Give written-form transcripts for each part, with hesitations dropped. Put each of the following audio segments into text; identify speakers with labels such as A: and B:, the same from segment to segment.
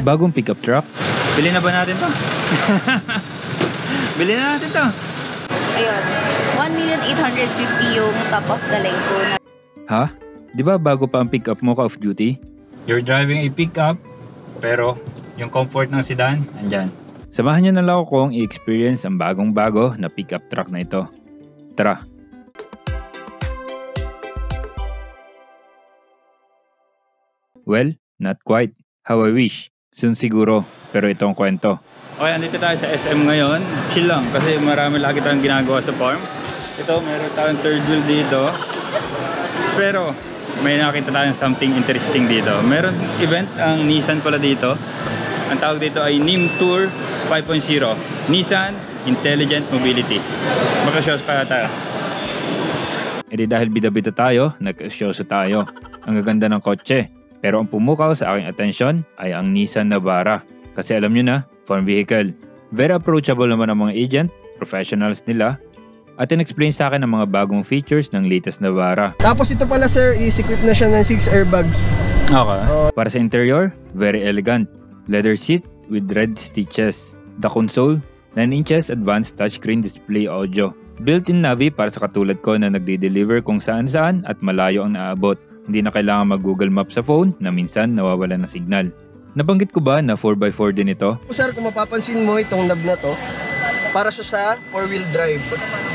A: Bagong pickup truck?
B: Bili na ba natin to? Bili na natin to.
C: Ayun. 1,850,000 yung top of the line po.
A: Ha? Di ba bago pa ang pickup mo, Call of Duty?
B: You're driving a pickup, pero yung comfort ng sedan, andyan.
A: Samahan nyo na lang akong i-experience ang bagong-bago na pickup truck na ito. Tara! Well, not quite. How I wish. Soon siguro. Pero ito ang kwento.
B: Okay, andito tayo sa SM ngayon. Chill lang kasi marami lagi tayong ginagawa sa farm. Ito, meron tayong third wheel dito. Pero may nakita tayong something interesting dito. Meron event ang Nissan pala dito. Ang tawag dito ay NIM Tour 5.0. Nissan Intelligent Mobility. Makashows pa tayo.
A: E di dahil bida-bida tayo, nag-showso tayo. Ang gaganda ng kotse. Pero ang pumukaw sa aking atensyon ay ang Nissan Navara. Kasi alam nyo na, farm vehicle. Very approachable naman ang mga agent, professionals nila. At in-explain sa akin ang mga bagong features ng latest Navara.
D: Tapos ito pala sir, is-equip na siya ng 6 airbags.
B: Okay.
A: Para sa interior, very elegant. Leather seat with red stitches. The console, 9 inches advanced touchscreen display audio. Built-in Navi para sa katulad ko na nagde-deliver kung saan-saan at malayo ang naabot. Hindi na kailangan mag-Google Maps sa phone na minsan nawawala ng signal. Nabanggit ko ba na 4x4 din ito?
D: Sir, kung mapapansin mo itong knob na to, para siya sa 4-wheel drive,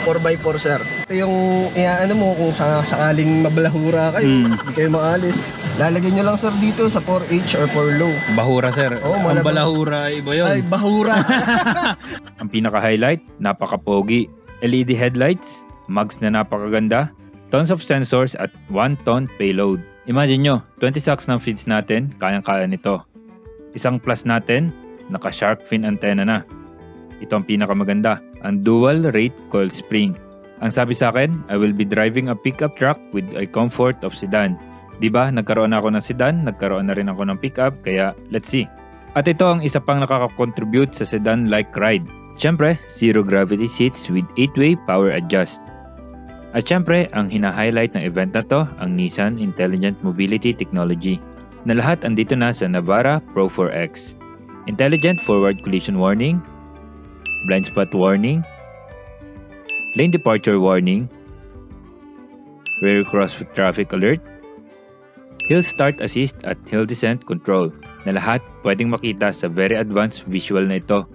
D: 4x4 sir. Ito yung ano mo kung sakaling mabalahura kayo, hindi kayo maalis. Lalagyan nyo lang sir dito sa 4H or 4 low.
B: Bahura sir.
D: Oh,
B: ang balahura, iba yun.
D: Ay, bahura.
A: Ang pinaka-highlight, napaka-pogi. LED headlights, mags na napakaganda, tons of sensors at 1-ton payload. Imagine nyo, 20 sacks ng feeds natin, kayang-kaya nito. Isang plus natin, naka-shark fin antenna na. Ito ang pinakamaganda, ang dual rate coil spring. Ang sabi sa akin, I will be driving a pickup truck with a comfort of sedan. Diba, nagkaroon ako ng sedan, nagkaroon na rin ako ng pickup, kaya let's see. At ito ang isa pang nakaka-contribute sa sedan-like ride. Siyempre, zero gravity seats with 8-way power adjust. At siyempre, ang hina-highlight ng event na to, ang Nissan Intelligent Mobility Technology, na lahat andito na sa Navara Pro 4X. Intelligent Forward Collision Warning, Blind Spot Warning, Lane Departure Warning, Rear Cross Traffic Alert, Hill Start Assist at Hill Descent Control, na lahat pwedeng makita sa very advanced visual na ito.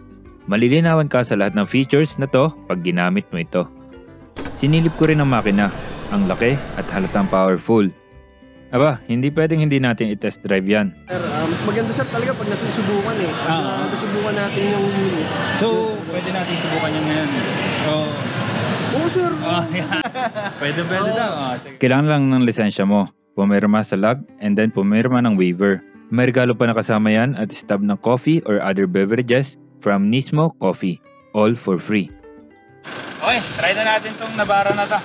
A: Malilinawan ka sa lahat ng features na to pag ginamit mo ito. Sinilip ko rin ang makina, ang laki at halatang powerful. Aba, hindi pwedeng hindi natin i-test drive yan.
D: Sir, mas maganda sir talaga pag nasusubukan eh. Pag nasusubukan natin yung unit.
B: So, pwede natin subukan yan ngayon.
D: Oo sir.
B: Pwede daw.
A: Kailangan lang ng lisensya mo, pumirma sa log, and then pumirma ng waiver. May regalo pa nakasama yan at stub ng coffee or other beverages from Nismo Coffee, all for free.
B: Okay, try na natin tong Navara na to.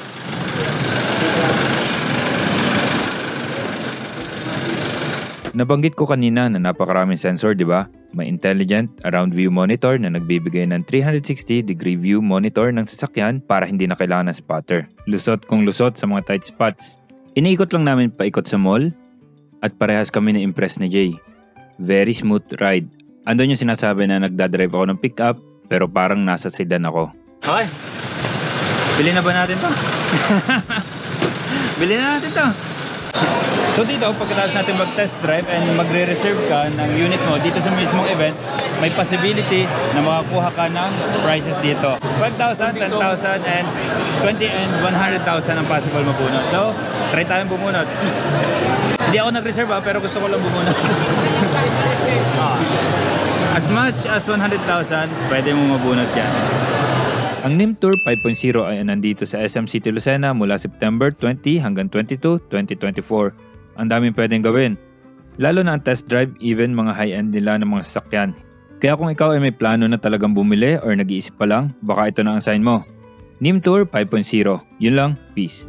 A: Nabanggit ko kanina na napakaraming sensor, di ba? May intelligent around view monitor na nagbibigay ng 360-degree view monitor ng sasakyan para hindi na kailangan ng spotter. Lusot kung lusot sa mga tight spots. Iniikot lang namin paikot sa mall at parehas kami na-impress ni Jay. Very smooth ride. Andun yung sinasabi na nagdadrive ako ng pickup pero parang nasa sedan ako.
B: Okay. Bili na ba natin to? Bili na natin to. So dito, pagkatapos natin mag-test drive and magre-reserve ka ng unit mo dito sa mismong event, may possibility na makakuha ka ng prices dito. 5,000, 10,000, and 20 and 100,000 ang possible mabunot. So, try tayong bumunot. Hindi ako nag-reserve pero gusto ko lang bumunot. As much as 100,000, pwede mo mabunot yan.
A: Ang NIM Tour 5.0 ay nandito sa SM City Lucena mula September 20 hanggang 22, 2024. Ang daming pwedeng gawin. Lalo na ang test drive, even mga high-end nila ng mga sasakyan. Kaya kung ikaw ay may plano na talagang bumili or nag-iisip pa lang, baka ito na ang sign mo. NIM Tour 5.0. Yun lang, peace.